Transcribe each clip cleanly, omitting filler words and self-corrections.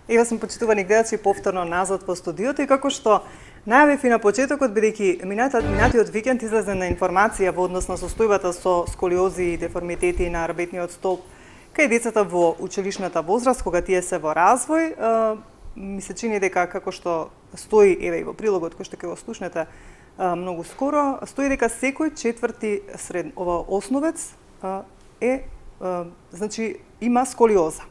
Ева сме почитувани гледачи повторно назад во студиото и како што најавив и на почетокот, бидејќи минатиот викенд излезе на информација во однос на состојбата со сколиози и деформитети на рабетниот столб кај децата во училишната возраст, кога тие се во развој, ми се чини дека како што стои еве и во прилогот кој што ќе го слушнете многу скоро, стои дека секој четврти основец значи има сколиоза.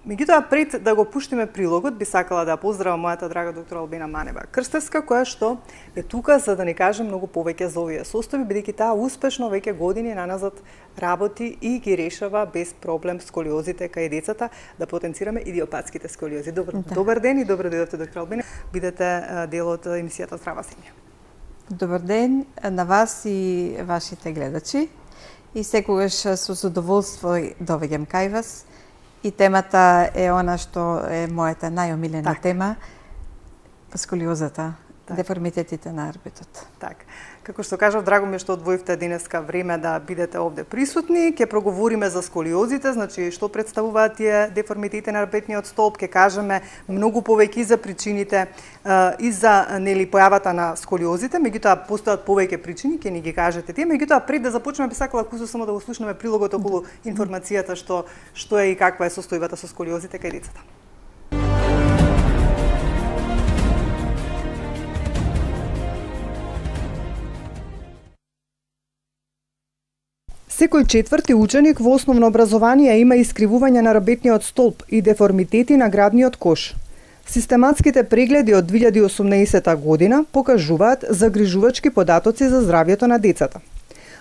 Меѓутоа, пред да го пуштиме прилогот, би сакала да поздравам мојата драга доктор Албина Манева Крстевска, која што е тука за да ни каже многу повеќе за овие состојби, бидејќи таа успешно веќе години наназад работи и ги решава без проблем сколиозите кај децата, да потенцираме идиопатските сколиози. Добар ден и добро дојдовте, доктор Албина. Бидете дел од емисијата Здрава земја. Добар ден на вас и вашите гледачи. И секогаш со задоволство довеѓам кај вас. И темата е она што е мојата најомилена тема, сколиозата, деформитетите на арбитот. Так. Како што кажав, драго ми е што одвоивте денеска време да бидете овде присутни. Ќе проговориме за сколиозите, значи што представуваат тие деформитети на арбитниот столб, ќе кажеме многу повеќе за причините и за појавата на сколиозите, меѓутоа постојат повеќе причини, ќе ни ги кажете тие. Меѓутоа пред да започнеме би сакала само да го слушнеме прилогот околу информацијата што е и каква е состојбата со сколиозите кај децата. Секој четврти ученик во основно образование има искривување на рабетниот столб и деформитети на градниот кош. Систематските прегледи од 2018 година покажуваат загрижувачки податоци за здравјето на децата.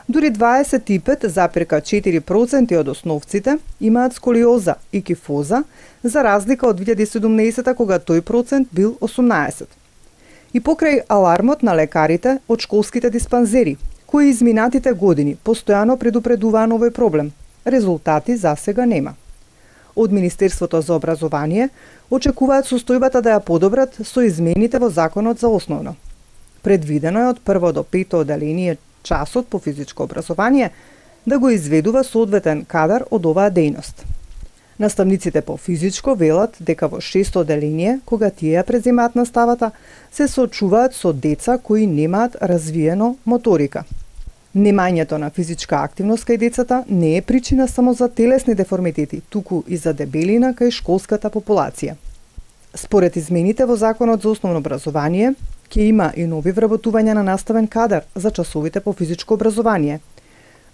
Дури 25,4% од основците имаат сколиоза и кифоза, за разлика од 2017 кога тој процент бил 18. И покрај алармот на лекарите од школските диспанзери, кои изминатите години постојано предупредуваат овој проблем. Резултати засега нема. Од Министерството за образование очекуваат состојбата да ја подобрат со измените во Законот за основно. Предвидено е од 1 до 5 оделение часот по физичко образование да го изведува соодветен кадар од оваа дејност. Наставниците по физичко велат дека во 6 оделение, кога тие ја преземаат наставата, се соочуваат со деца кои немаат развиено моторика. Немањето на физичка активност кај децата не е причина само за телесни деформитети, туку и за дебелина кај школската популација. Според измените во Законот за основно образование, ќе има и нови вработувања на наставен кадар за часовите по физичко образование.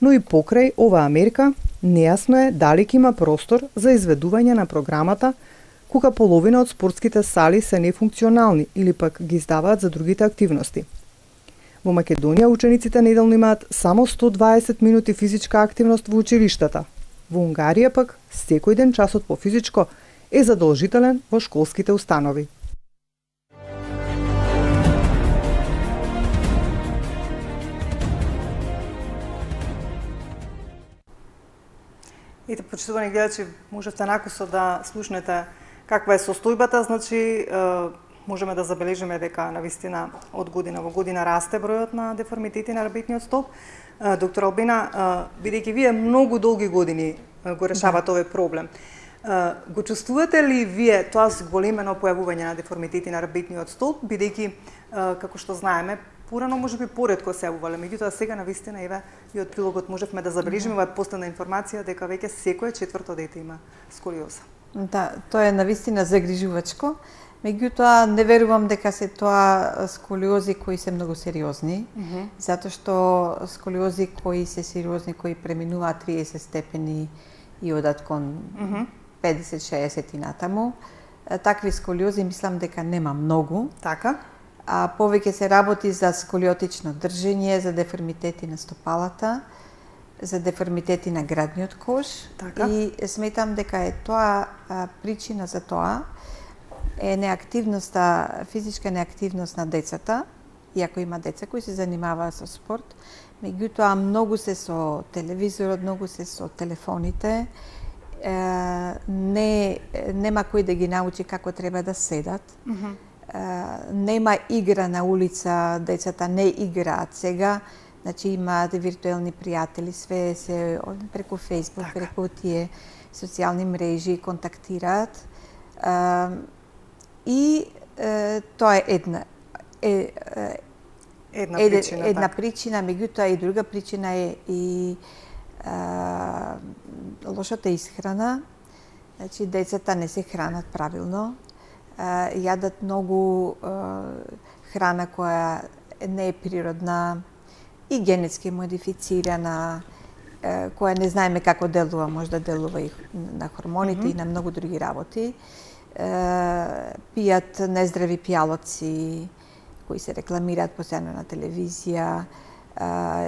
Но и покрај оваа мерка, нејасно е дали ќе има простор за изведување на програмата кога половина од спортските сали се нефункционални или пак ги издаваат за другите активности. Во Македонија учениците неделно имаат само 120 минути физичка активност во училиштата. Во Унгарија пак секој ден часот по физичко е задолжителен во школските установи. Ете, почитувани гледачи, можете накусо да слушнете каква е состојбата, значи можеме да забележиме дека навистина од година во година расте бројот на деформитети на рабетниот столб. Доктор Албина, бидејќи вие многу долги години го решавате овој проблем, го чувствувате ли вие тоа зголемено појавување на деформитети на рабетниот столб, бидејќи како што знаеме, порано можеби поретко се јавувале, меѓутоа сега навистина еве и од прилогот можевме да забележиме оваа последна информација дека веќе секое четврто дете има сколиоза. Да, тоа е навистина загрижувачко. Меѓутоа, не верувам дека се тоа сколиози кои се многу сериозни, затоа што сколиози кои се сериозни, кои преминуваат 30 степени и одат кон 50-60 и натаму, такви сколиози мислам дека нема многу. Така. А повеќе се работи за сколиотично држење, за деформитети на стопалата, за деформитети на градниот кош. Така. И сметам дека е тоа причина за тоа е неактивноста, физичка неактивност на децата, иако има деца кои се занимаваат со спорт, меѓутоа многу се со телевизорот, многу се со телефоните, нема кој да ги научи како треба да седат, нема игра на улица, децата не играат сега, значи имаат виртуелни пријатели, све се преку Facebook, преку тие социјални мрежи контактираат. И тоа е една причина, причина, меѓутоа и друга причина е и лошата исхрана. Значи, децата не се хранат правилно, јадат многу храна која не е природна и генетски модифицирана, која не знаеме како делува, може да делува и на хормоните и на многу други работи. Пијат нездрави пијалоци кои се рекламираат постојано на телевизија,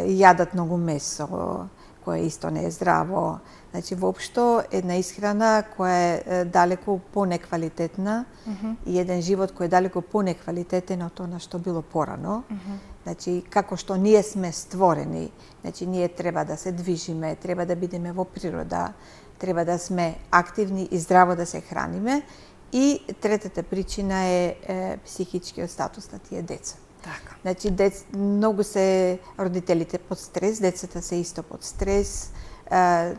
јадат многу месо, кое исто не е здраво. Значи, воопшто една исхрана која е далеку понеквалитетна и еден живот кој е далеку понеквалитетен од тоа што било порано. Значи, како што ние сме створени, значи, ние треба да се движиме, треба да бидеме во природа, треба да сме активни и здраво да се храниме. И третата причина е психичкиот статус на тие деца. Така. Значи, многу се родителите под стрес, децата се исто под стрес,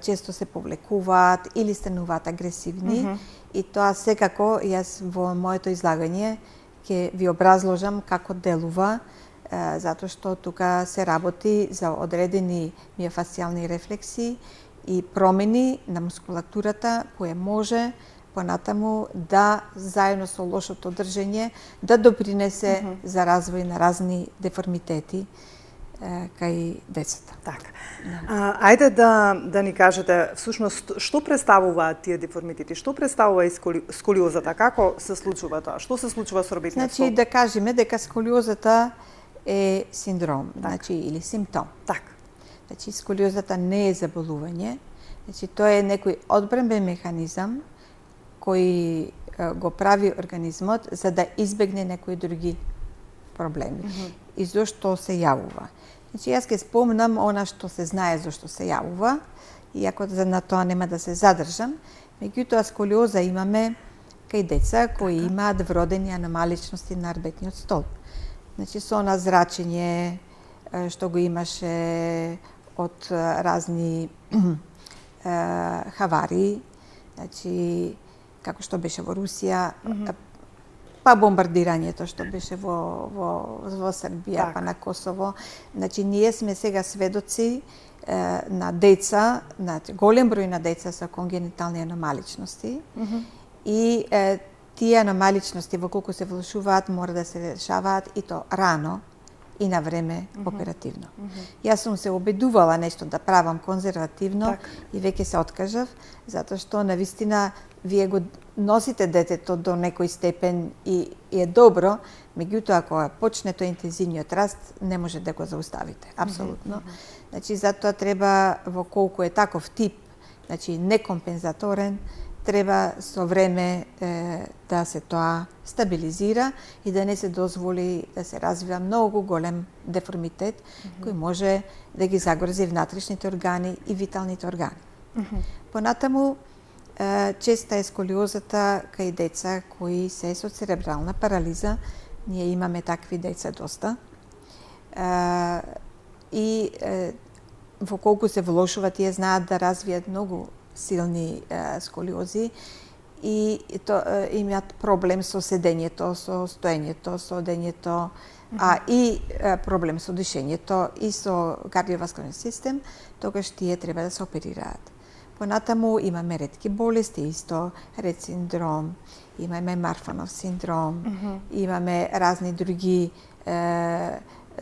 често се повлекуваат или стануваат агресивни. И тоа секако, јас во моето излагање ќе ви образложам како делува, затоа што тука се работи за одредени миофасцијални рефлекси и промени на мускулатурата која може понатаму да заедно со лошото држење да допринесе за развој на разни деформитети кај децата. Така. Ајде да ни кажете всушност што представуваат тие деформитети, што представува и сколиозата, како се случува тоа, што се случува со орбитниот столб? Значи, да кажеме дека сколиозата е синдром, значи или симптом. Така. Значи, сколиозата не е заболување, значи тоа е некој одбранбен механизам кој го прави организмот за да избегне некои други проблеми. И зошто се јавува. Значи, јас ќе спомнам она што се знае зошто се јавува, иако на тоа нема да се задржам. Меѓутоа, сколиоза имаме кај деца кои имаат вродени аномаличности на арбетниот столб. Значи, со она зрачење што го имаше од разни хавари, значи, како што беше во Русија, па бомбардирањето што беше во Србија, па на Косово. Значи, ние сме сега сведоци на деца, голем број на деца со конгенитални аномаличности и тие аномаличности во колку се влошуваат мора да се решаваат и то рано и на време оперативно. Јас сум се обидувала нешто да правам конзервативно и веќе се откажав, затоа што навистина вие го носите детето до некој степен и е добро, меѓутоа ако почне тој интензивниот раст, не може да го зауставите, апсолутно. Значи, затоа треба во колку е таков тип, значи некомпензаторен, треба со време да се тоа стабилизира и да не се дозволи да се развива многу голем деформитет кој може да ги загрози внатрешните органи и виталните органи. Понатаму, честа е сколиозата кај деца кои се со церебрална парализа. Ние имаме такви деца доста. И во колку се влошува, тие знаат да развијат многу силни сколиози и имаат проблем со седењето, со стоењето, со одењето, и проблем со дишењето и со кардиоваскуларен систем, тогаш тие треба да се оперираат. Понатаму имаме ретки болести, исто Рет синдром, имаме Марфанов синдром, имаме разни други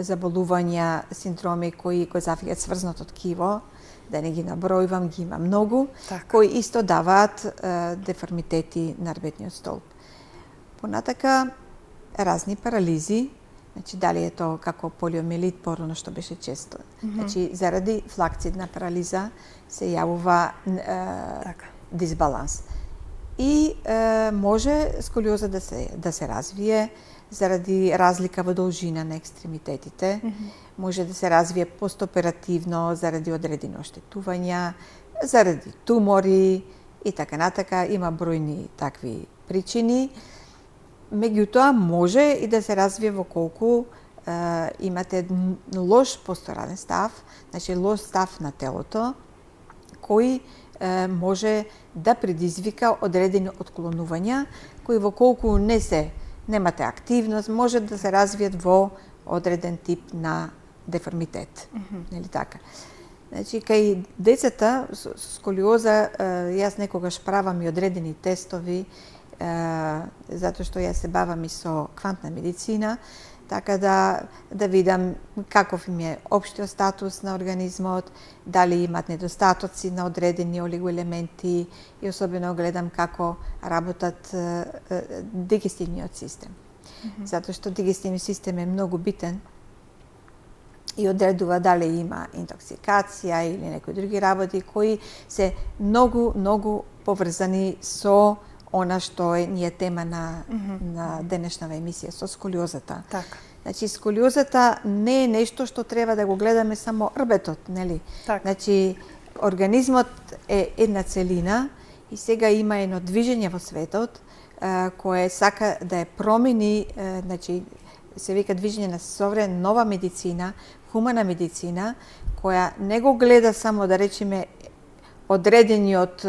заболувања, синдроми кои го зафаќаат сврзното ткиво, да не ги набројувам, ги има многу, кои исто даваат деформитети на арбетниот столб. Понатака, разни парализи, значи дали е тоа како полиомиелит, порано што беше често. Значи, заради флакцидна парализа се јавува дисбаланс. И може сколиоза да се развие заради разлика во должина на екстремитетите, може да се развие постоперативно заради одредени оштетувања, заради тумори и така натака. Има бројни такви причини. Меѓутоа, може и да се развие во колку имате лош посторален став, значи лош став на телото, кој може да предизвика одредени отклонувања кои во колку немате активност, може да се развијат во одреден тип на деформитет. Нели така? Значи, кај децата со сколиоза, јас некогаш правам и одредени тестови, затоа што јас се бавам и со квантна медицина, така да видам каков им е општиот статус на организмот, дали имат недостатоци на одредени олигоелементи и особено гледам како работат дигестивниот систем. Затоа што дигестивниот систем е многу битен и одредува дали има интоксикација или некои други работи кои се многу поврзани со она што ни е тема на денешнава емисија, со сколиозата. Така. Значи, сколиозата не е нешто што треба да го гледаме само рбетот, нели? Така. Значи, организмот е една целина и сега има едно движење во светот кое сака да ја промени, значи, се вика движење на современ нова медицина, хумана медицина, која не го гледа само, да речеме, одредениот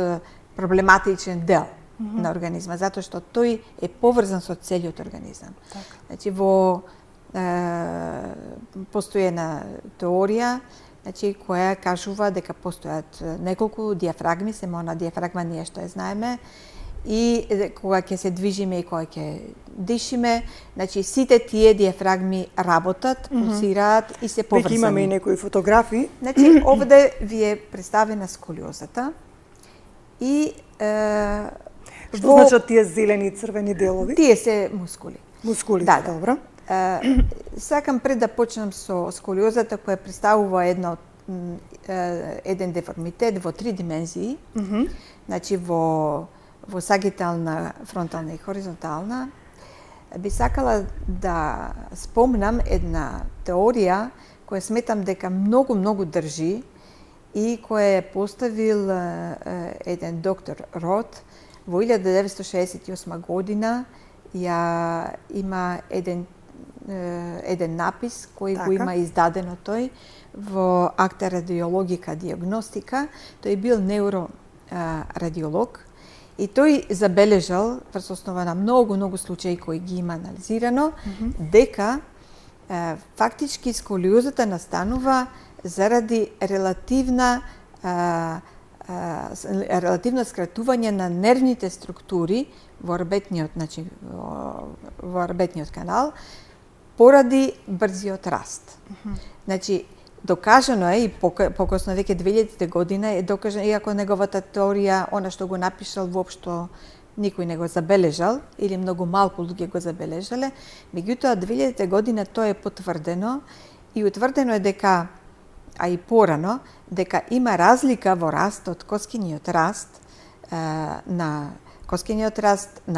проблематичен дел на организма, затоа што тој е поврзан со целиот организам. Така. Значи, постои една теорија, значи, која кажува дека постојат неколку диафрагми, само на диафрагма ние што ја знаеме, и кога ќе се движиме и кога ќе дишиме, значи сите тие диафрагми работат, пулсираат и се поврзани. Веќе имаме и некои фотографии. Значи, овде ви е представена сколиозата и Што значат тие зелени и црвени делови? Тие се мускули. Мускулите, Да. добро. Сакам пред да почнам со сколиозата која представува еден деформитет во 3 димензии. Значи во сагитална, фронтална и хоризонтална. Би сакала да спомнам една теорија која сметам дека многу држи и која е поставил еден доктор Рот во 1968 година. Има еден напис кој го има издадено тој во акта радиологика диагностика. Тој бил неурорадиолог и тој забележал, врз основа на многу случаи кои ги има анализирано, дека фактички сколиозата настанува заради релативно скратување на нервните структури во рбетниот, значи во рбетниот канал поради брзиот раст. Значи, докажано е и покосно веќе 2000 година е докажано, иако неговата теорија, она што го напишал, воопшто никој не го забележал или многу малку луѓе го забележале, меѓутоа 2000 година тоа е потврдено и утврдено е дека, а и порано, дека има разлика во растот, коскиниот раст на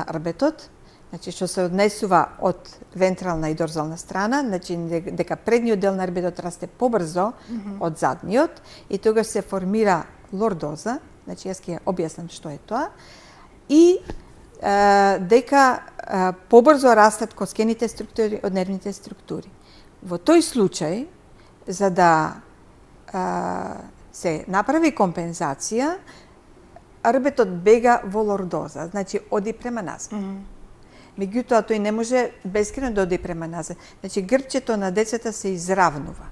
рбетот, значи што се однесува од вентрална и дорзална страна, значи дека предниот дел на рбетот расте побрзо од задниот и тогаш се формира лордоза, значи јас ќе објаснам што е тоа, и дека побрзо растат коскените структури од нервните структури. Во тој случај, за да се направи компензација, рбетот бега во лордоза, значи оди према назад. Меѓутоа, тој не може бескрено да оди према назад. Значи, грбчето на децата се изравнува.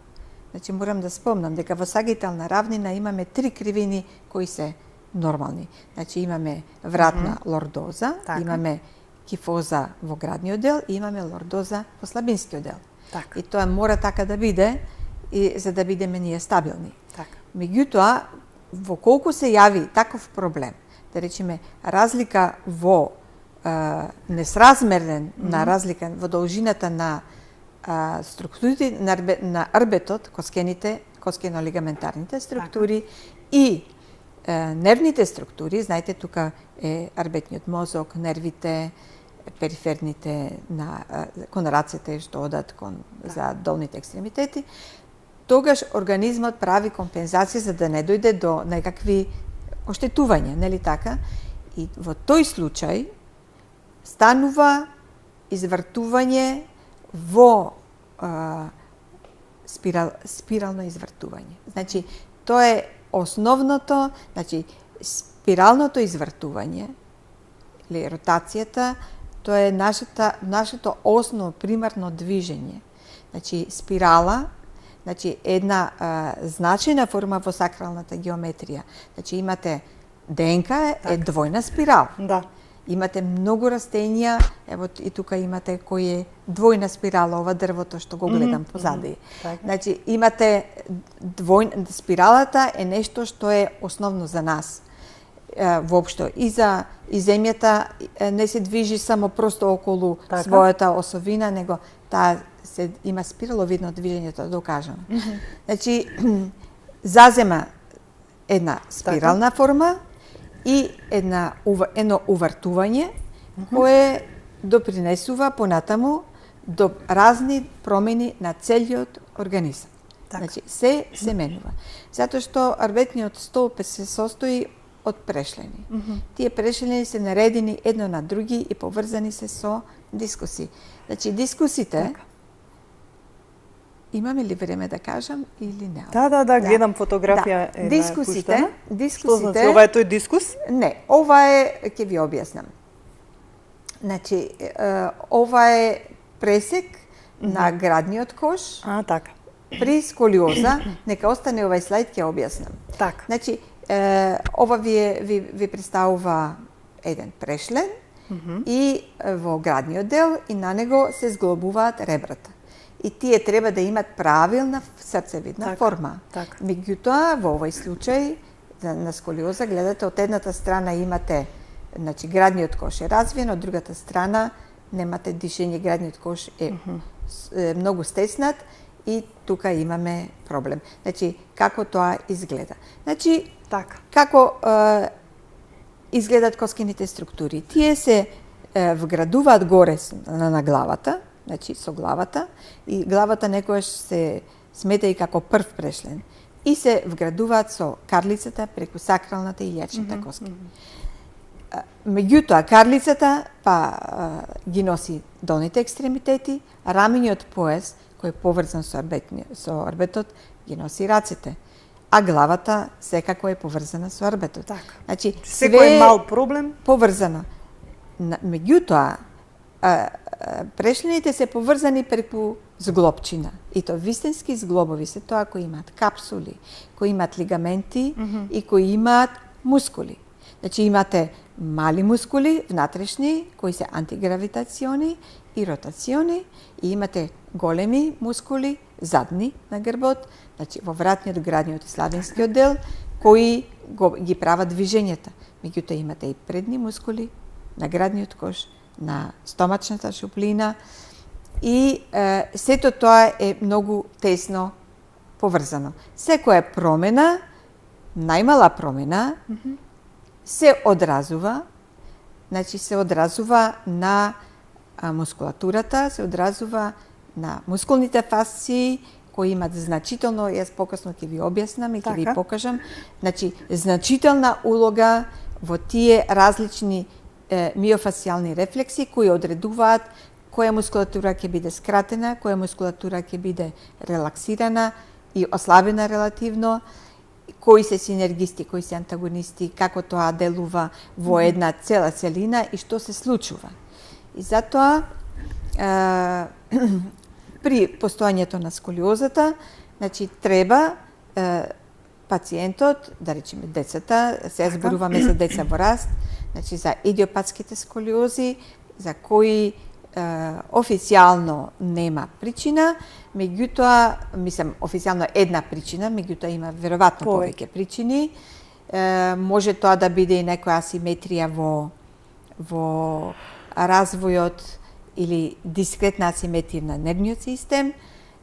Значи, морам да спомнам дека во сагитална равнина имаме 3 кривини кои се нормални. Значи, имаме вратна лордоза, имаме кифоза во градниот дел и имаме лордоза во слабинскиот дел. И тоа мора така да биде, и за да бидеме ние стабилни. Меѓутоа, во колку се јави таков проблем, да речеме разлика во несразмерен на разлика во должината на структурите на рбетот, коскено-лигаментарните структури и нервните структури, знаете, тука е рбетниот мозок, нервите, периферните кон рацете што одат за долните екстремитети, тогаш организмот прави компензација за да не дојде до некакви оштетувања, нели така? И во тој случај станува извртување во спирално извртување. Значи, тоа е основното, значи, спиралното извртување или ротацијата, тоа е нашето основно примарно движење. Значи спирала, значи една значајна форма во сакралната геометрија. Значи имате ДНК е двојна спирала. Да. Имате многу растенија, ево и тука имате кој е двојна спирала, ова дрвото што го гледам позади. Значи имате спиралата е нешто што е основно за нас. Воопшто и земјата не се движи само просто околу својата осовина, него таа има спираловидно движење, тоа да кажам. Значи зазема една спирална форма и едно увртување кое допринесува понатаму до разни промени на целиот организам. Значи се менува. Затоа што арбетниот столб се состои од прешлени. Тие прешлени се наредени едно на други и поврзани се со дискуси. Значи дискусите имаме ли време да кажам или не? Да, гледам фотографија е дискусите. Што значи ова е тој дискус? Не, ова е, ќе ви објаснам. Значи, ова е пресек на градниот кош. Така. При сколиоза, нека остане овај слайд, ќе објаснам. Така. Значи, ова ви представува еден прешлен и во градниот дел и на него се зглобуваат ребрата. И тие треба да имат правилна срцевидна форма. Меѓутоа, во овој случај на сколиоза, гледате, од едната страна имате, значи, градниот кош е развиен, од другата страна немате дишење, градниот кош е многу стеснат и тука имаме проблем. Значи, како тоа изгледа? Значи, како изгледат коскините структури? Тие се вградуваат горе на главата, значи со главата, и главата некојаш се смета и како прв прешлен. И се вградуваат со карлицата преку сакралната и јачната коски. Меѓутоа, карлицата ги носи долните екстремитети, рамениот пояс, кој е поврзан со арбетот, ги носи рацете. А главата секако е поврзана со арбетот. Значи, секој мал проблем поврзано. Меѓутоа, прешлените се поврзани преку зглобчина. И то вистински зглобови се тоа кои имаат капсули, кои имаат лигаменти и кои имаат мускули. Значи имате мали мускули внатрешни кои се антигравитациони и ротациони и имате големи мускули задни на грбот, значи во вратниот, градниот и сладинскиот дел кои ги прават движењата. Меѓутоа имате и предни мускули на градниот кош, на стомачната шуплина и сето тоа е многу тесно поврзано. Секоја промена, најмала промена, се одразува, значи се одразува на мускулатурата, се одразува на мускулните фасции кои имат значително, јас покасно ќе ви објаснам и ќе ви покажам, значи значителна улога во тие различни миофасцијални рефлекси кои одредуваат која мускулатура ќе биде скратена, која мускулатура ќе биде релаксирана и ослабена релативно, кои се синергисти, кои се антагонисти, како тоа делува во една цела целина и што се случува. И затоа при постојањето на сколиозата, значи треба пациентот, да речеме децата, се зборуваме за деца во раст, значи за идиопатските сколиози, за кои официјално нема причина, меѓутоа, мислам, официјално една причина, меѓутоа има веројатно повеќе причини. Може тоа да биде и некоја асиметрија во развојот или дискретна асиметрија на нервниот систем.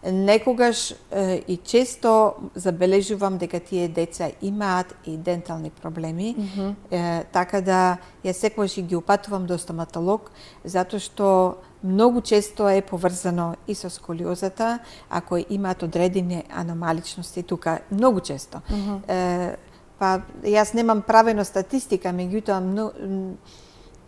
Некогаш и често забележувам дека тие деца имаат и дентални проблеми, така да ја секогаш ги упатувам до стоматолог, затоа што многу често е поврзано и со сколиозата, ако имаат одредени аномаличности тука, многу често. Јас немам правено статистика, меѓутоа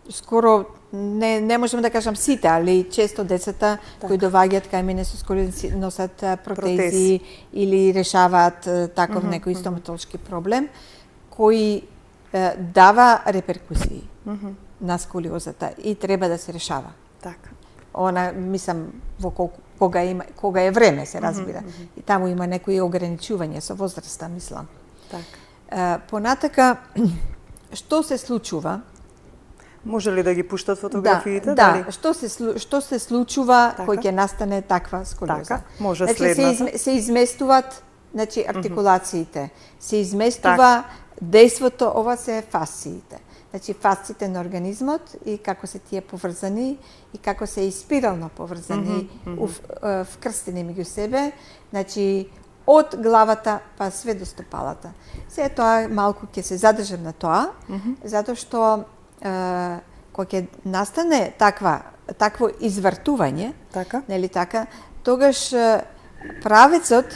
скоро не можам да кажам сите, али често децата кои доваѓаат кај мене со сколиози носат протези или решаваат таков некој стоматолошки проблем, кои дава реперкусии на сколиозата и треба да се решава. Така. Она, мислам, кога е време, се разбира. И таму има некои ограничувања со возраста, мислам. Така. Понатака, што се случува? Може ли да ги пуштат фотографиите? Да, што се случува така, кој ќе настане таква сколиоза? Така, може значи, следната. се изместуваат, значи, артикулациите, се изместува дејството, ова се фасциите. Значи, фасциите на организмот и како се тие поврзани и како се спирално поврзани, вкрстени меѓу себе, значи, од главата па све до стопалата. Се тоа малку ќе се задржам на тоа, затоа што кога ќе настане такво извртување, нели така, тогаш правецот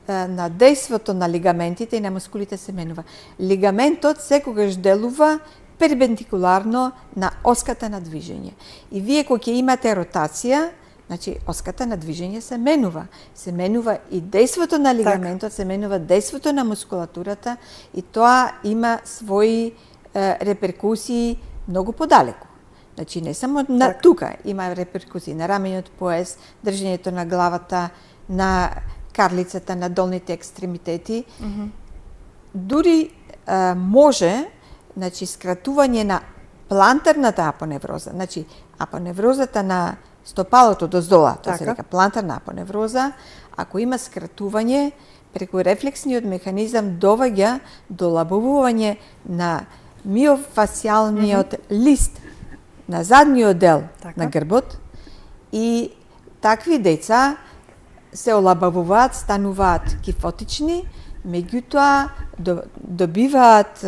на дејството на лигаментите и на мускулите се менува. Лигаментот секогаш делува перпендикуларно на оската на движење. И вие кога ќе имате ротација, значи оската на движење се менува. Се менува и дејството на лигаментот, се менува дејството на мускулатурата и тоа има своји реперкусии многу подалеку. Значи не само на тука има реперкусии на рамениот пояс, држењето на главата, на карлицата, на долните екстремитети. Дури може, значи, скратување на плантарната апоневроза. Значи, апоневрозата на стопалото доздола, тоа се река плантарна апоневроза, ако има скратување, преку рефлексниот механизам доваѓа до лабувување на миофасцијалниот лист на задниот дел на грбот и такви деца се олабавуваат, стануваат кифотични, меѓутоа добиваат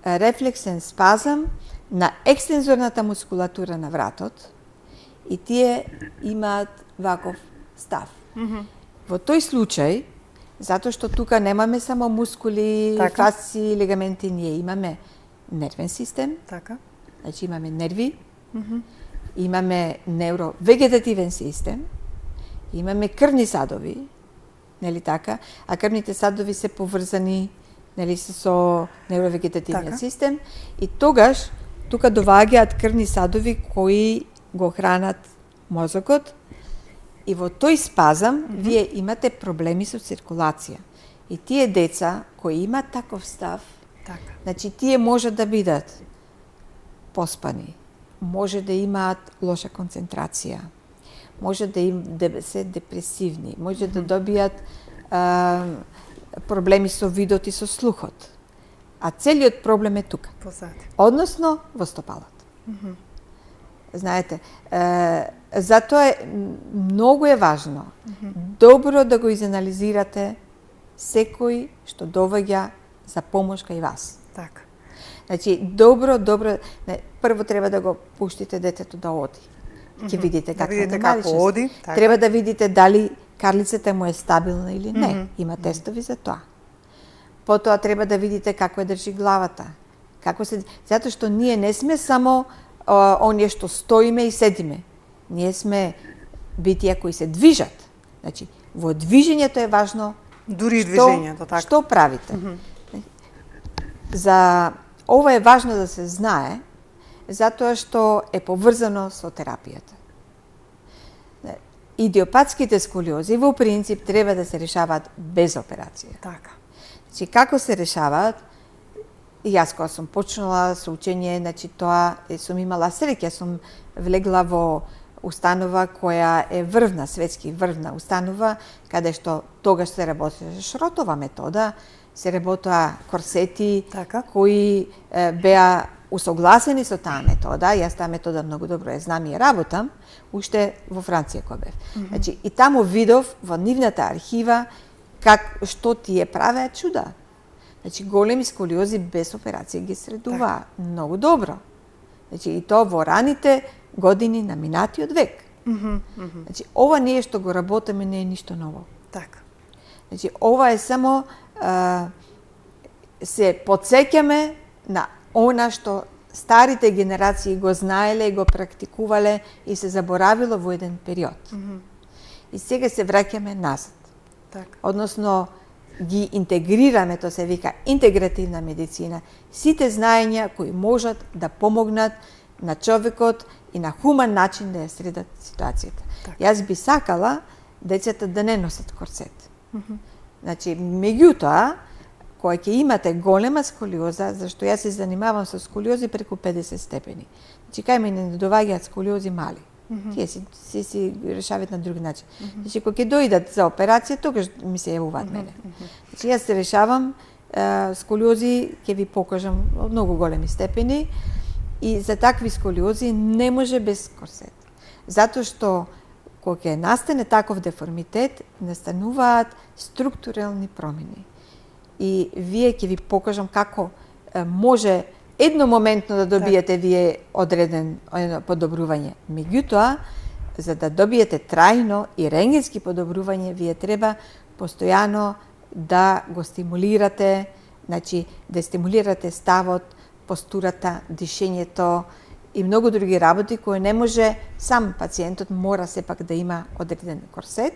рефлексен спазам на екстензорната мускулатура на вратот и тие имаат ваков став. Во тој случај, затоа што тука немаме само мускули, фасци, лигаменти, ние имаме нервен систем, значи имаме нерви, имаме невровегетативен систем, имаме крвни садови, нели така, а крвните садови се поврзани, нели, со невровегетативниот систем и тогаш тука доваѓаат крвни садови кои го хранат мозокот и во тој спазам вие имате проблеми со циркулација. И тие деца кои имаат таков став, значи тие може да бидат поспани, може да имаат лоша концентрација, може да се депресивни, може да добијат проблеми со видот и со слухот. А целиот проблем е тука. Односно во стопалот. Знаете, затоа многу е важно добро да го изанализирате секој што доваѓа за помош кај вас. Така. Значи, добро, прво треба да го пуштите детето да оди. Ќе видите како оди. Треба да видите дали карлицата му е стабилна или не. Има тестови за тоа. Потоа треба да видите како ја држи главата. Затоа што ние не сме само оние што стоиме и седиме. Ние сме битија кои се движат. Значи, во движењето е важно дури движењето, така. Што правите. За ова е важно да се знае, затоа што е поврзано со терапијата. Идиопатските сколиози во принцип треба да се решаваат без операција. Така. Значи, како се решаваат? И јас кога сум почнала со учење, значи тоа сум имала среќа, сум влегла во установа која е врвна, светски врвна установа, каде што тогаш се работеше шротова метода, се работеа корсети кои беа усогласени со таа метода. Јас таа метода многу добро ја знам и ја работам, уште во Франција кога бев. Значи, и таму видов во нивната архива што тие правеа чуда. Значи, големи сколиози без операција ги средуваа многу добро. Значи, и тоа во раните години на минатиот век. Значи, ова ние што го работиме не е ништо ново. Така. Значи, ова е само се потсеќаме на она што старите генерации го знаеле и го практикувале и се заборавило во еден период. И сега се враќаме назад. Так. Односно, ги интегрираме, тоа се вика интегративна медицина, сите знаења кои можат да помогнат на човекот и на хуман начин да ја средат ситуацијата. Јас би сакала децата да не носат корсет. Значи, меѓутоа, кога ќе имате голема сколиоза, зашто јас се занимавам со сколиози преку 50 степени. Значи, кај мене не доваѓаат сколиози мали. Тие си решаваат на друг начин. Значи, кога ќе дојдат за операција, тогаш ми се јавуваат мене. Значи, јас се решавам сколиози, ќе ви покажам од многу големи степени, и за такви сколиози не може без корсет. Затоа што кога ќе настане таков деформитет, настануваат структурални промени. И вие ќе ви покажам како може едномоментно да добиете вие одреден подобрување. Меѓутоа, за да добиете трајно и рентгенски подобрување, вие треба постојано да го стимулирате, значи да стимулирате ставот, постурата, дишењето и многу други работи кои не може сам пациентот, мора сепак да има одреден корсет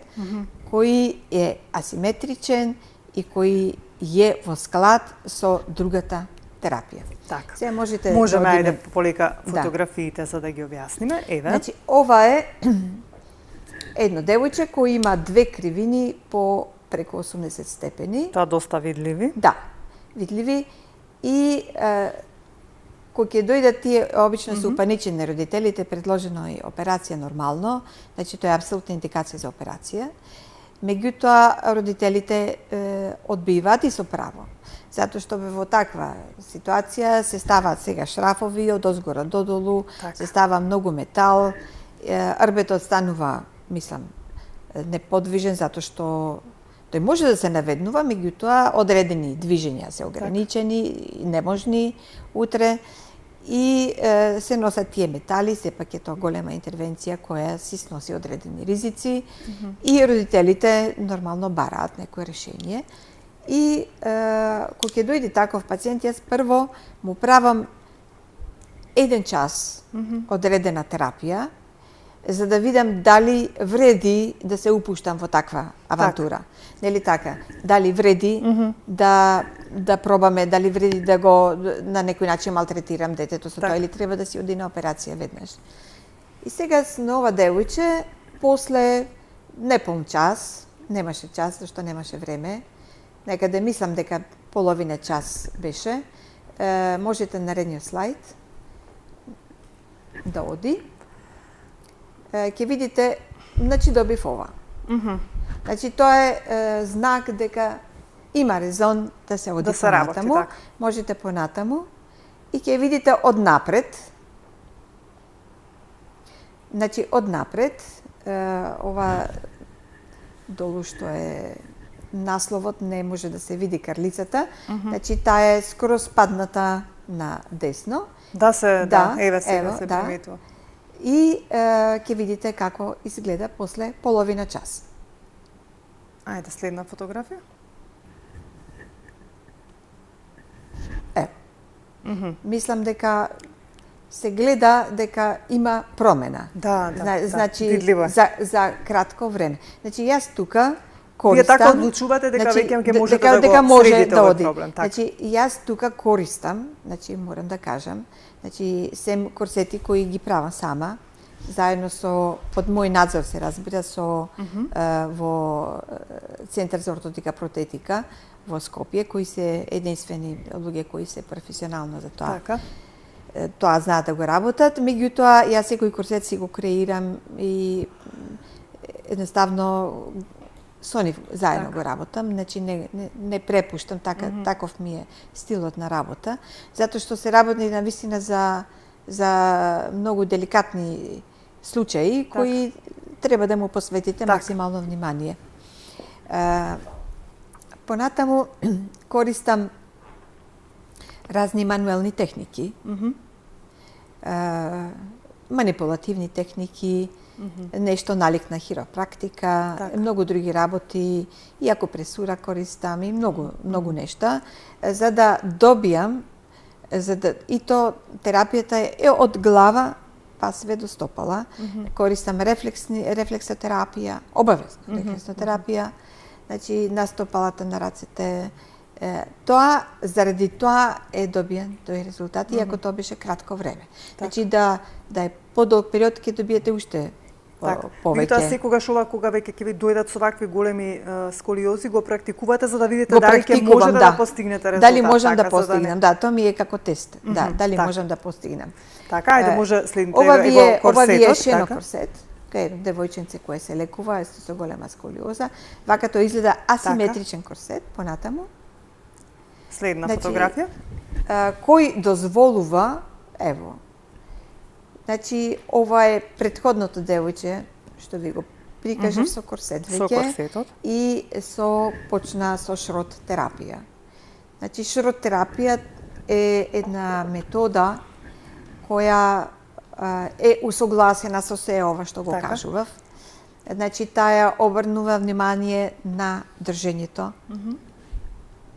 кој е асиметричен и кој е во склад со другата терапија. Така. Сега можете Можеме да ајде полека фотографиите за да ги објасниме. Еве. Значи, ова е едно девојче кој има две кривини по преку 80 степени. Тоа доста видливи. Да, видливи. И кога ќе дојдат тие, обично се упаничени родителите, предложено е операција нормално, значи тоа е апсолутна индикација за операција. Меѓутоа, родителите одбиваат и со право. Затоа што во таква ситуација се ставаат сега шрафови од озгора додолу, се става многу метал, рбетот станува, мислам, неподвижен, затоа што тој може да се наведнува, меѓутоа одредени движења се ограничени, неможни утре, и се носат тие метали, сепак е тоа голема интервенција која си сноси одредени ризици, и родителите нормално бараат некое решение. И кога ќе дојде таков пациент, јас прво му правам 1 час одредена терапија, за да видам дали вреди да се упуштам во таква авантура. Нели така? Дали вреди да пробаме, дали вреди да го на некој начин малтретирам детето со тоа, или треба да си оди на операција веднаш. И сега на ова девојче, после неполн час, немаше час, зашто немаше време, некаде мислам дека половина час беше, можете наредниот слайд да оди. Ќе видите, значи добив ова. Значи тоа е знак дека има резон да се оди понатаму. Можете понатаму и ќе видите однапред. Значи однапред, ова долу што е насловот, не може да се види карлицата. Значи таа е скоро спадната на десно. Еве сега се приметува. И ќе видите како изгледа после половина час. Ајде, следна фотографија. Мислам дека се гледа дека има промена. Значи, видливо. За кратко време. Значи, јас тука користам... Вие така одлучувате дека веќе ќе можете дека да го средите овој оди. проблем. Значи, јас тука користам, значи, морам да кажам, значи, сем корсети кои ги правам сама, заедно со, под мој надзор се разбира, со во Центар за ортодика протетика во Скопје, кои се единствени луѓе кои се професионално за тоа. Тоа знаат да го работат, меѓутоа јас секој корсет си го креирам и едноставно со нив заедно го работам, значи не препуштам, таков ми е стилот на работа, затоа што се работи навистина за многу деликатни случаи кои треба да му посветите максимално внимание. Понатаму користам разни мануелни техники, манипулативни техники, нешто налик на хиропрактика, многу други работи, и акупресура користам и многу нешта, за да добијам, и то терапијата е од глава па све до стопала. Користам рефлексотерапија, обавезно рефлексна терапија, значи на стопалата на рацете. Заради тоа е добиен тој резултат, иако тоа беше кратко време. Значи да е подолг период ќе добиете уште повеќе. Тоа секогаш кога веќе ќе ви дојдат со вакви големи сколиози, го практикувате за да видите дали ќе можете да постигнете резултат. Дали можам да постигнем, тоа ми е како тест. Дали можам да постигнем. Така, ајде може следните ова ви е шено така? корсет. Кај девојченце која се лекува со голема сколиоза. Вака тоа изгледа асиметричен корсет, понатаму. Следна фотографија. Кој дозволува, ево, значи, ова е претходното девојче, што ви го прикажав со корсет веќе. Со корсетот. И почна со шрот терапија. Значи, шрот терапија е една метода која е усогласена со се ова што го кажував. Значи, таа обрнува внимание на држењето.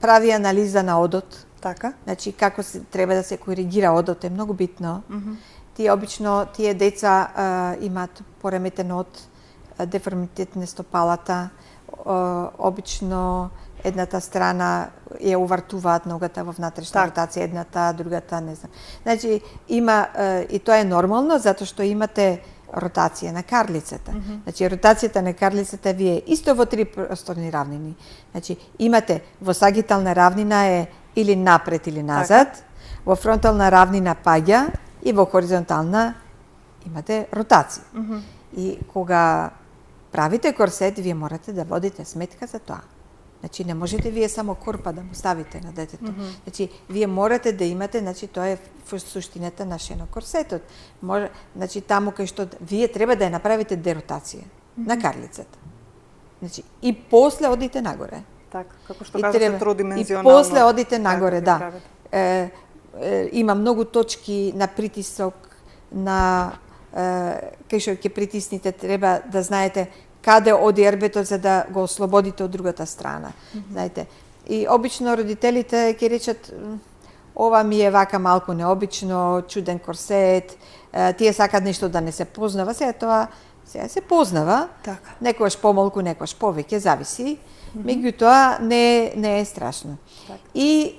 Прави анализа на одот. Така. Значи, како треба да се коригира одот е многу битно. Тие деца имаат пореметен од, деформитет на стопалата, обично едната страна ја увартуваат ногата во внатрешна ротација, едната, другата, не знам. Значи, има, и тоа е нормално, затоа што имате ротација на карлицата. Значи, ротацијата на карлицата ви е исто во три просторни равнини. Значи, имате во сагитална равнина е или напред или назад, во фронтална равнина паѓа и во хоризонтална имате ротација. И кога правите корсет, вие морате да водите сметка за тоа. Значи, не можете вие само корпа да му ставите на детето. Значи, вие морате да имате, значи, тоа е суштината на шенокорсетот. Значи, таму кај што вие треба да ја направите деротација на карлицата. Значи, и после одите нагоре. Така, како што кажете, тродимензионално. И после одите нагоре, да. Има многу точки на притисок, кај што ќе притисните, треба да знаете каде оди ербето за да го ослободите од другата страна. Знаете, и обично родителите ќе речат ова ми е вака малку необично, чуден корсет, тие сакат нешто да не се познава, сега се познава. Така. Некогаш помалку, некогаш повеќе, зависи. Меѓутоа не е страшно. Так. И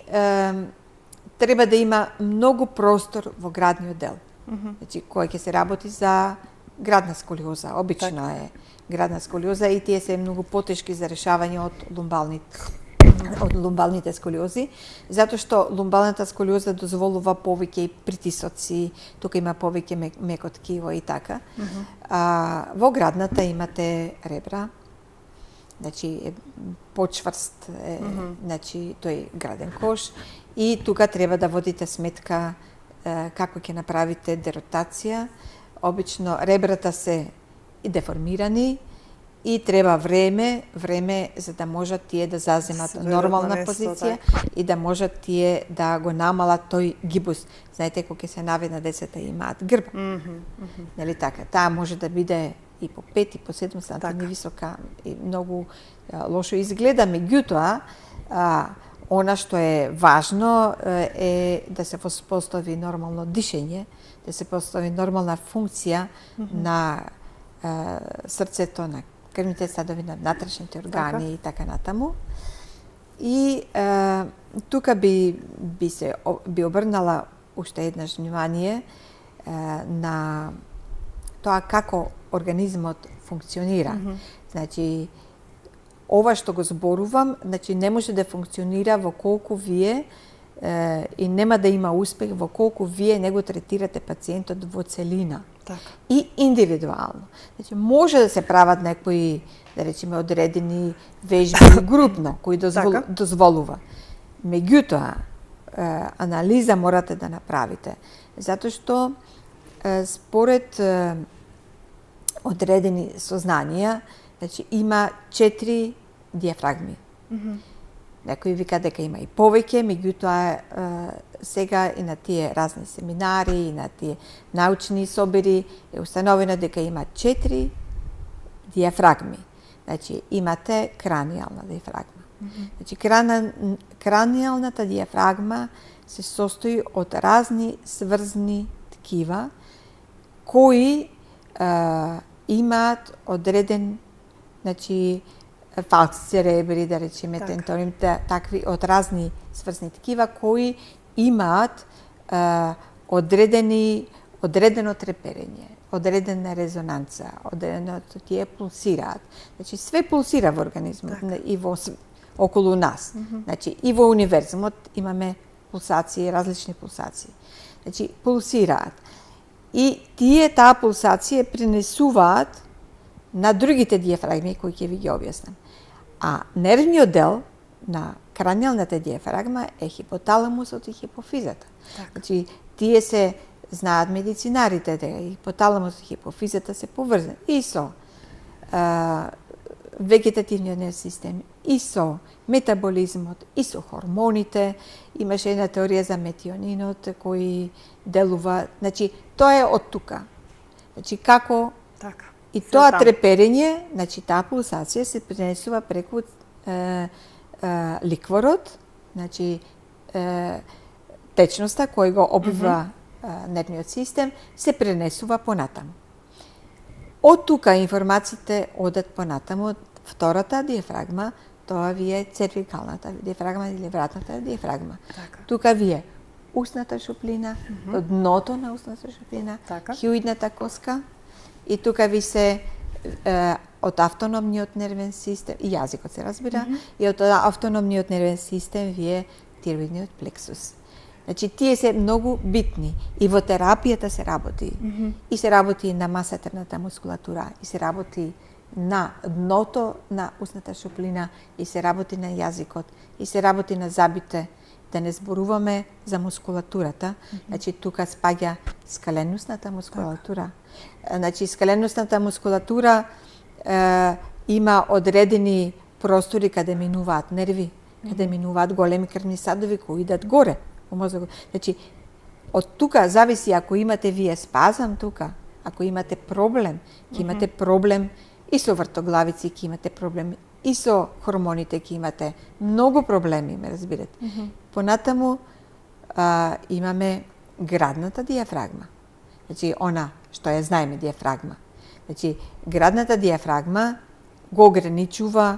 треба да има многу простор во градниот дел. Значи, кој ќе се работи за градна сколиоза, обично е градна сколиоза и тие се многу потешки за решавање од лумбалните сколиози, затоа што лумбалната сколиоза дозволува повеќе и притисоци, тука има повеќе меко ткиво и така. Во градната имате ребра, значи почврст, значи тој граден кош и тука треба да водите сметка како ќе направите деротација. Обично ребрата се и деформирани и треба време за да можат тие да заземат нормална позиција и да можат тие да го намалат тој гибус. Знаете, кога ќе се наведна децата имаат грб. Нели така? Таа може да биде и по 5 и по 7 сантиметри висока и многу лошо изгледа, меѓутоа она што е важно е да се постави нормално дишење, да се постави нормална функција на срцето, на крвните садови, на внатрешните органи и така натаму. И тука би обрнала уште еднаш внимание на тоа како организмот функционира. Значи, ова што го зборувам, значи не може да функционира во колку вие и нема да има успех во колку вие не го третирате пациентот во целина. Така. И индивидуално. Значи, може да се прават некои, да речеме, одредени вежби групно, кои дозволува. Меѓутоа, анализа морате да направите. Затоа што според одредени сознанија, значи има 4 диафрагми. Некои вика дека има и повеќе, меѓутоа сега и на тие разни семинари, и на тие научни собери е установено дека има 4 диафрагми. Значи имате кранијална диафрагма. Значи кранијалната диафрагма се состои од разни сврзни ткива кои имаат одреден, значи, фалци ребри, да речеме, тентоним, такви од разни сврзни ткива кои имаат одредено треперење, одредена резонанца, одредено тие пулсираат. Значи све пулсира во организмот и во околу нас. Значи и во универзумот имаме пулсации, различни пулсации. Значи пулсираат. И таа пулсација пренесуваат на другите диафрагми кои ќе ви ги објаснам. А нервниот дел на кранијалната диафрагма е хипоталамусот и хипофизата. Значи тие се знаат медицинарите дека хипоталамусот и хипофизата се поврзани и со вегетативниот нервен систем, и со метаболизмот, и со хормоните. Имаше една теорија за метионинот кој делува, значи тоа е од тука. Значи како и тоа треперење, значи таа пулсација се пренесува преку ликворот, значи течноста кој го обвива нервниот систем, се пренесува понатаму. Од тука информациите одат понатаму. Втората диафрагма, тоа ви е цервикалната диафрагма или вратната диафрагма. Тука ви е устната шуплина, дното на устната шуплина, хиоидната коска и тука ви се од автономниот нервен систем, и јазикот се разбира, и од автономниот нервен систем ви е тироидниот плексус. Значи, тие се многу битни и во терапијата се работи. И се работи на масетерната мускулатура, и се работи на дното на устната шуплина, и се работи на јазикот, и се работи на забите, да не зборуваме за мускулатурата. Значи, тука спаѓа скаленосната мускулатура. Значи, скаленосната мускулатура има одредени простори каде минуваат нерви, каде минуваат големи крвни садови кои идат горе во мозокот. Значи, од тука зависи ако имате вие спазам тука, ако имате проблем, ќе имате проблем и со вртоглавици, ќе имате проблем и со хормоните, ќе имате многу проблеми, ме разбирате. Понатаму имаме градната диафрагма. Значи, она што ја знаеме диафрагма. Значи, градната диафрагма го ограничува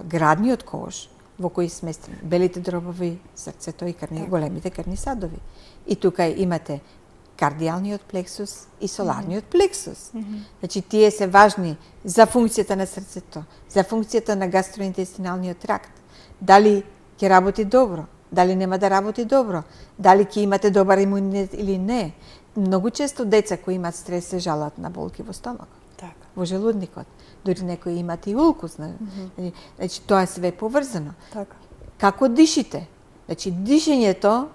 градниот кош во кој сместени белите дробови, срцето и големите крвни садови. И тука имате кардијалниот плексус и соларниот плексус. Значи, тие се важни за функцијата на срцето, за функцијата на гастроинтестиналниот тракт. Дали ќе работи добро, дали нема да работи добро, дали ќе имате добар имунитет или не. Многу често деца кои имаат стрес се жалат на болки во стомакот, во желудникот. Дори некои имаат и улкус. Значи, тоа е све поврзано. Како дишите? Значи, дишењето,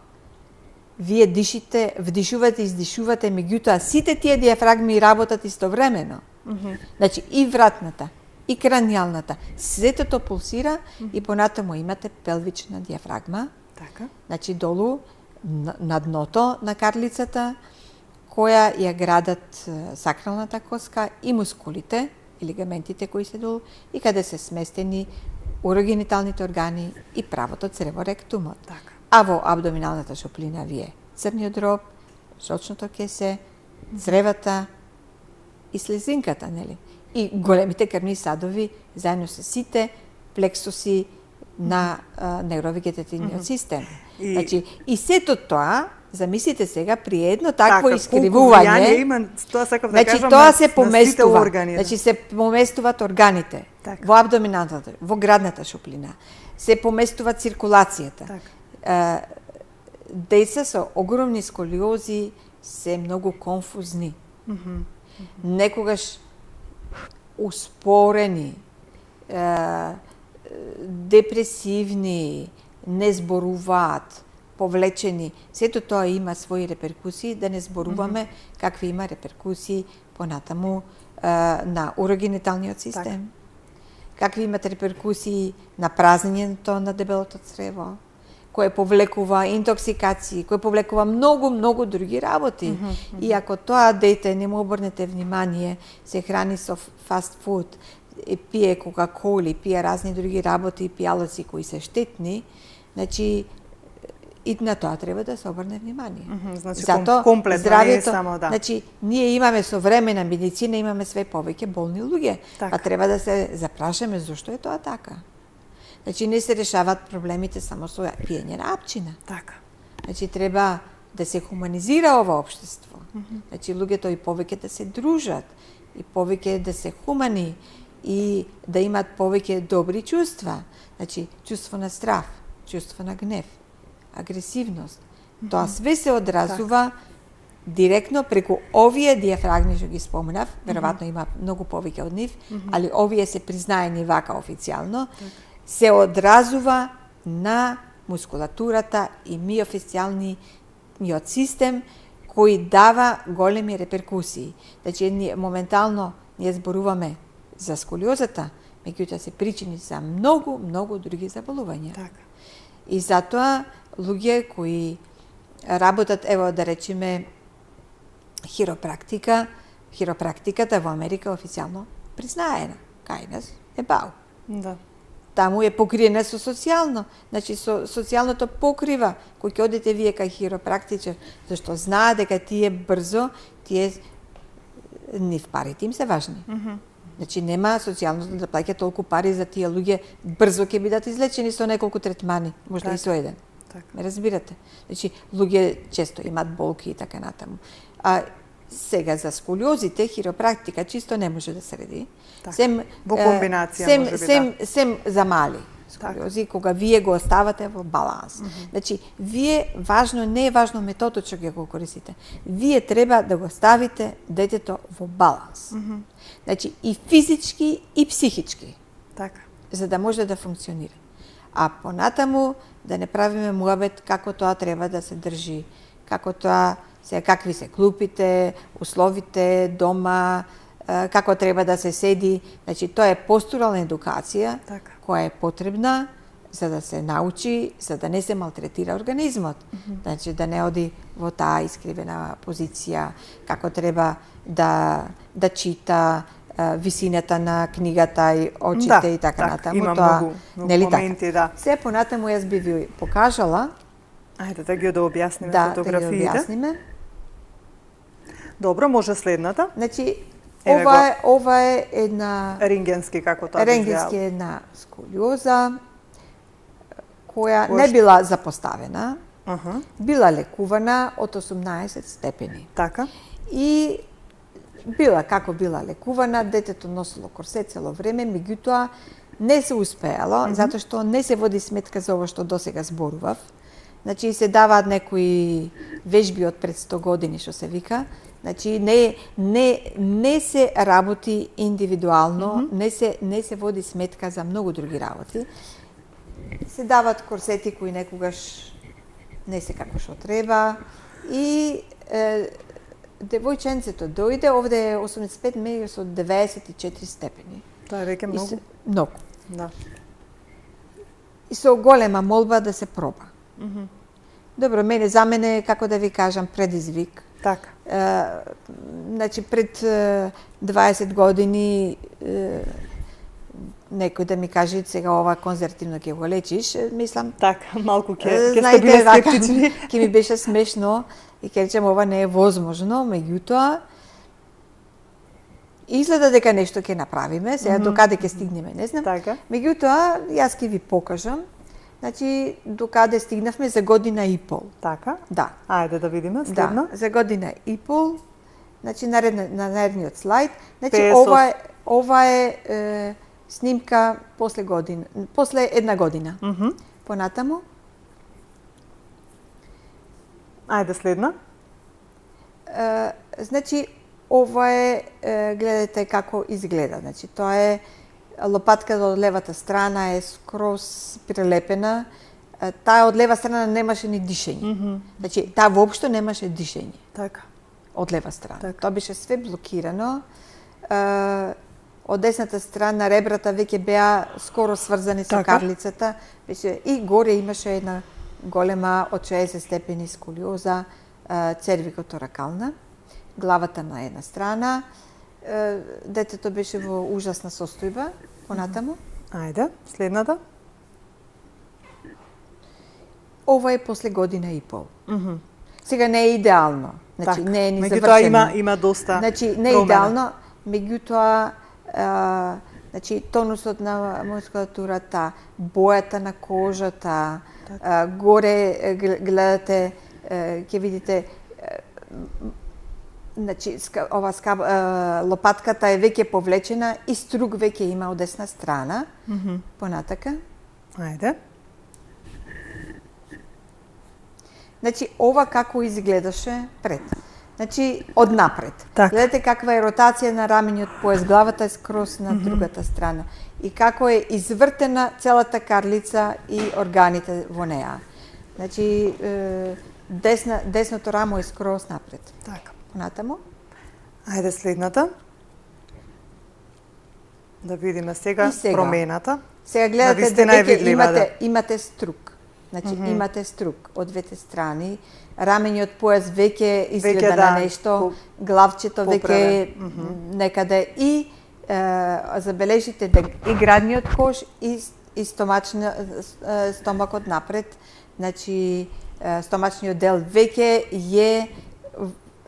вие дишите, вдишувате, издишувате, меѓутоа сите тие диафрагми работат истовремено. Значи, и вратната, и кранијалната, светото пулсира и понатаму имате пелвична диафрагма. Значи, долу, на дното на карлицата, која ја градат сакралната коска и мускулите, и лигаментите кои се долу, и каде се сместени урогениталните органи и правото црево ректумот. А во абдоминалната шуплина ви е црниот дроб, жолчното кесе, цревата и слезинката, нели? И големите крвни садови, заедно со сите плексуси на невровегетативниот систем. Значи, и сето тоа, замислите сега, при едно такво искривување, значи, тоа се поместува, значи се поместуваат органите во абдоминалната, во градната шуплина, се поместува циркулацијата. Деца со огромни сколиози се многу конфузни. Некогаш успорени, депресивни, не зборуваат, повлечени. Сето тоа има своји реперкусии, да не зборуваме какви има реперкусии понатаму на урогениталниот систем. Какви имат реперкусии на празнењето на дебелото црево, кое повлекува интоксикации, кое повлекува многу други работи. И ако тоа дете не му обрнете внимание, се храни со фаст фуд, пие кока-коли, пие разни други работи и пијалоци кои се штетни, значи И на тоа треба да се обрне внимание. Значи Зато комплетно, не е само да. Значи, ние имаме современа медицина, имаме све повеќе болни луѓе. Така. Па треба да се запрашаме зошто е тоа така. Значи, не се решаваат проблемите само со пиење на апчина. Така. Значи, треба да се хуманизира ова општество. Значи, луѓето и повеќе да се дружат, и повеќе да се хумани, и да имат повеќе добри чувства. Значи, чувство на страв, чувство на гнев, агресивност. Тоа све се одразува директно преку овие диафрагми што ги споменав, веројатно има многу повеќе од нив, али овие се признаени вака официјално, се одразува на мускулатурата и миофасцијалниот систем кој дава големи реперкусии. Значи, моментално ние зборуваме за сколиозата, меѓутоа се причини за многу други заболувања. Така. И затоа луѓе кои работат, ево да речеме, хиропрактиката во Америка официјално признаена. Кај нас е бау. Да. Таму е покриена со социјално. Значи, социјалното покрива кој ќе одите вие кај хиропрактичар, зашто знае дека тие брзо, нив парите им се важни. Значи, нема социјално да плаќа толку пари за тие луѓе, брзо ќе бидат излечени со неколку третмани, можда и со еден. Така. Ме разбирате? Значи, луѓе често имат болки и така натаму. А сега за сколиозите, хиропрактика чисто не може да се реди. Така. Во комбинација може би да. Сем за мали сколиози, кога вие го оставате во баланс. Значи, не е важно методот што го користите. Вие треба да го ставите детето во баланс. Значи, и физички, и психички. Така. За да може да функционира. А понатаму да не правиме муабет како тоа треба да се држи, какви се клупите, условите дома, како треба да се седи. Значи, тоа е постурална едукација Така. која е потребна за да се научи, за да не се малтретира организмот. Значи, да не оди во таа искривена позиција, како треба да чита, висината на книгата и очите и така натаму. Има тоа, многу нели моменти, да. Се понатаму јас би ви покажала. Ајде да ги објасниме Да ги фотографиите. објасниме. Добро, може следната. Значи, Еве ова е една Рентгенски како тоа рентгенски една сколиоза која не била запоставена, била лекувана од 18 степени. Така. И како била лекувана, детето носило корсет цело време, меѓутоа не се успеало, затоа што не се води сметка за ова што досега зборував. Значи, се даваат некои вежби од пред 100 години, што се вика. Значи, не се работи индивидуално, не се води сметка за многу други работи. Се дават корсети кои некогаш не се како што треба. И девојченцето дојде, овде е 85 меѓу со 94 степени. Тоа е веќе многу. Многу. Да. И со голема молба да се проба. Добро, за мене, како да ви кажам, предизвик. Така. Значи, пред 20 години некој да ми каже сега ова конзервативно ќе го лечиш, мислам. Така, малку ќе сте биле скептични. Ќе ми беше смешно и ќе речем ова не е возможно, меѓутоа изгледа дека нешто ќе направиме, сега докаде ќе стигнеме, не знам. Така. Меѓутоа, јас ќе ви покажам. Значи, докаде стигнавме за година и пол. Така? Да. Ајде да видиме, следно. Да, за година и пол. Значи, на наредниот слайд. Значи, PSO. ова е снимка после една година. Понатаму. Ајде следна. Значи, ова е, гледате како изгледа. Значи, тоа е лопатката од левата страна е скроз прилепена. Таа од лева страна немаше ни дишење. Значи, таа воопшто немаше дишење. Така. Од лева страна. Така. Тоа беше све блокирано. Од десната страна ребрата веќе беа скоро сврзани со карлицата. Беше и горе имаше една голема од 60 степени сколиоза, цервикоторакална. Главата на една страна. Детето беше во ужасна состојба, понатаму. Ајде, следната. ова е после година и пол. Сега не е идеално. Значи не е ни меѓутоа завршено. има доста Значи не е идеално, меѓутоа значи тонусот на мускулатурата, бојата на кожата, горе гледате ќе видите значи ова лопатката е веќе повлечена и струк веќе има од десна страна. Понатака. Ајде. Значи ова како изгледаше пред. Значи од напред. Так. Гледате каква е ротација на рамениот пояс, главата е скрос на другата страна и како е извртена целата карлица и органите во неа. Значи десното рамо е скрос напред. Така. Понатамо. Ајде следната. Да видиме сега промената. Сега гледате Навистина дека видлива, имате струк. Значи имате струк од двете страни. Рамениот појас веќе изгледа на нешто, главчето веќе некаде и забележите и градниот кош и стомакот напред. Значи стомачниот дел веќе е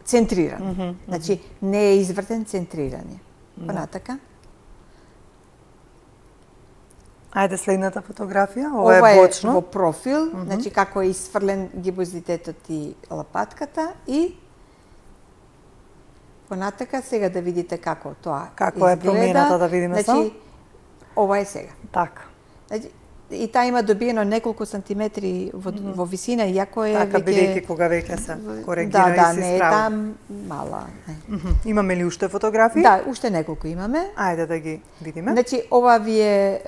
центриран. Значи не е извртен, центриран е. Понатака. Ајде следната фотографија. Ова е бочно. Во профил, значи како е исфрлен гибозитетот и лопатката и понатака сега да видите како тоа Како е промената, да видиме само. Значи ова е сега. Така. Значи, и таа има добиено неколку сантиметри во висина, иако е така, веќе... бидејќи кога веќе се коригира и се не е таа мала. Имаме ли уште фотографии? Да, уште неколку имаме. Ајде да ги видиме. Значи, ова ви е,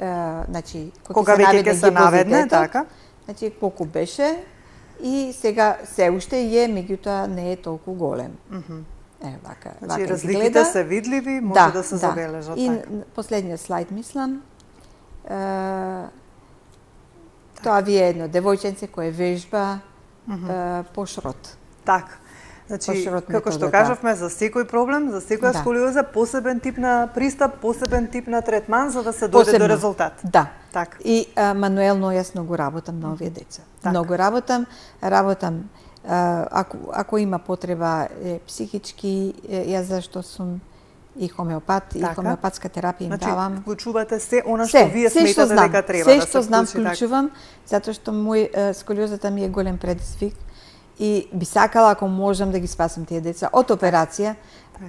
значи, кога веќе ќе се наведне, така. Значи, колку беше и сега се уште е, меѓутоа не е толку голем. Вака, значи, вака разликите изгледа. се видливи, може да се забележат. И така. последниот слайд, мислам, тоа ви е едно девојченце кое вежба пошрот. Така. Значи, Пошрот како што методата. кажавме, за секој проблем, за секоја сколиоза, посебен тип на пристап, посебен тип на третман, за да се дојде до резултат. Да. Така. И мануелно јас многу работам на овие деца. Так. Многу работам ако има потреба психички, јас зашто сум и хомеопат, и хомеопатска терапија им давам. Значи, вклучувате се она што вие сметате дека треба да се вклучи. Се што знам вклучувам, затоа што сколиозата ми е голем предизвик и би сакала ако можам да ги спасам тие деца од операција.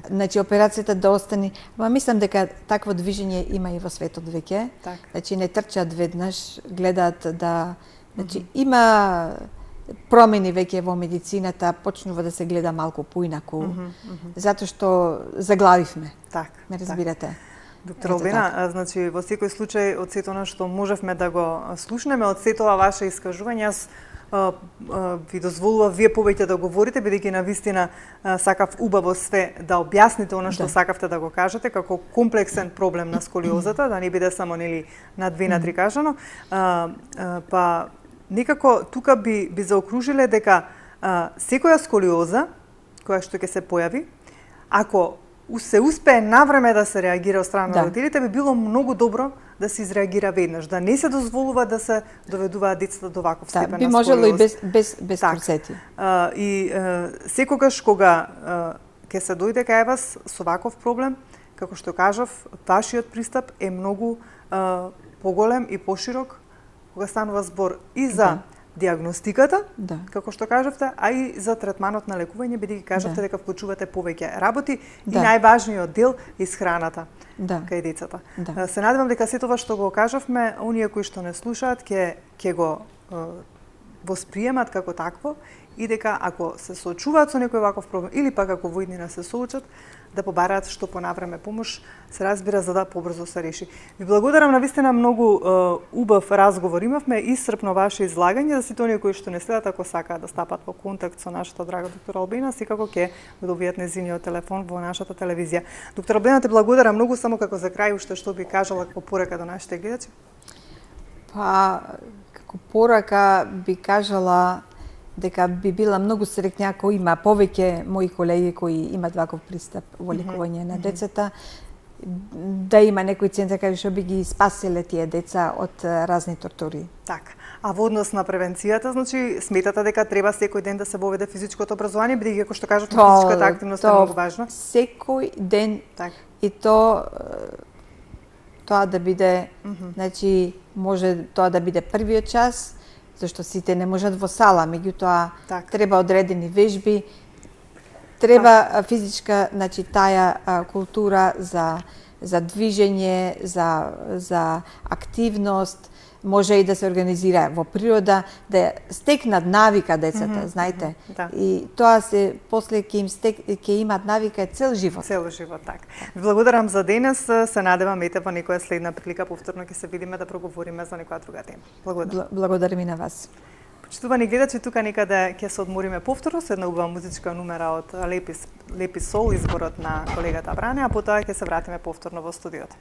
Значи операцијата да остане, ама мислам дека такво движење има и во светот веќе. Значи не трчаат веднаш, гледаат да, значи има промени веќе во медицината, почнува да се гледа малку поинаку, затоа што заглавивме. Так. Ме разбирате? Доктор Албена, значи во секој случај од сето она што можевме да го слушнеме, од сето ова ваше искажување, јас ви дозволува вие повеќе да говорите, бидејќи навистина сакав убаво све да објасните она што сакавте да го кажете како комплексен проблем на сколиозата, да не биде само нели на две на три кажано. Па некако тука би заокружиле дека секоја сколиоза која што ќе се појави, ако се успее навреме да се реагира од страна на родителите, би било многу добро да се изреагира веднаш, да не се дозволува да се доведуваат децата до ваков степен на сколиоза. Би можело и без процети. И секогаш кога ќе се дојде кај вас со ваков проблем, како што кажав, вашиот пристап е многу поголем и поширок, кога станува збор и за диагностиката, како што кажавте, а и за третманот на лекување, бидејќи кажавте дека вклучувате повеќе работи и најважниот дел е храната кај децата. Се надевам дека сето ова што го кажавме, оние кои што не слушаат ќе го восприемат како такво и дека ако се соочуваат со некој ваков проблем или пак ако во иднина се соочат, да побараат што понавреме помош, се разбира, за да побрзо се реши. Ви благодарам, навистина многу убав разговор имавме, исцрпно ваше излагање, за сите оние кои што не следат, ако сакаат да стапат во контакт со нашата драга доктор Албена, секако ќе го добијат нејзиниот телефон во нашата телевизија. Доктор Албена, те благодарам многу, само како за крај уште што би кажала како порака до нашите гледачи? Па, како порака би кажала дека би била многу среќна ако има повеќе мои колеги кои имат ваков пристап во лекување на децата. да има некој центар каде што би ги спаселе тие деца од разни тортури. Така. А во однос на превенцијата, значи сметате дека треба секој ден да се воведе физичкото образование, бидејќи како што кажавте физичката активност е многу важна. Секој ден Так. и тоа да биде, значи може тоа да биде првиот час, зашто сите не можат во сала, меѓутоа треба одредени вежби, треба физичка, значи таа култура за движење, за активност, може и да се организира во природа, да стекнат навика децата, знаете. И тоа се после ќе имат навика цел живот. Цел живот, така. Ви благодарам за денес, се надевам ете во некоја следна прилика повторно ќе се видиме да проговориме за некоја друга тема. Благодарам. Благодарам и на вас. Почитувани гледачи, тука некаде ќе се одмориме повторно со една убава музичка numera од Лепи сол, изборот на колегата Бране, а потоа ќе се вратиме повторно во студиото.